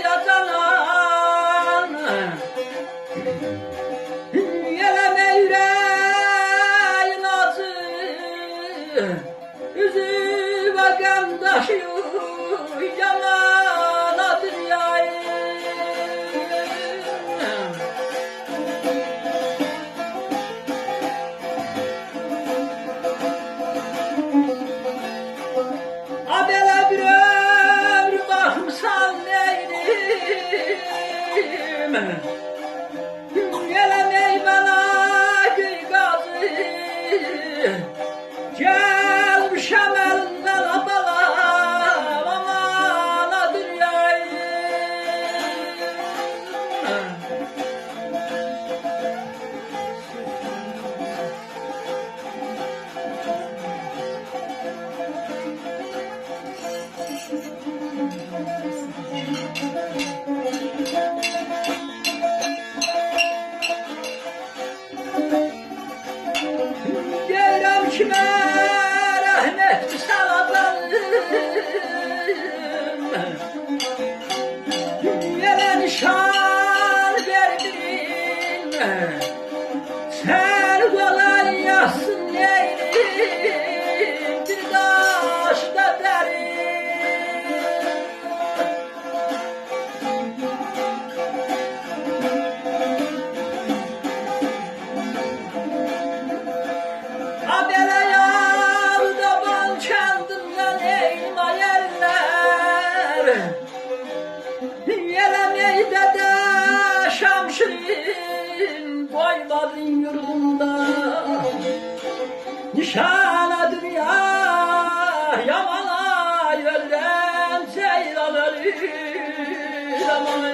ya canan. Yeleme yüreğin acı, üzü bakam taşıyor yamana dünyayı. Abele bir ömrü bakımsal neydim, gelemey bana gazı, gelmişem elinden adalam amana dünyayı. Diyorum kime rahmet salatalım, yere nişan verdin, sen kolay yazsın neydim, bir taşta derin. Abele yavruda bal kendimden eyma yerler, yelemeyde de şamşirin koymadın yurdumda. Nişana dünya yamana yölden ceylan ölür aman.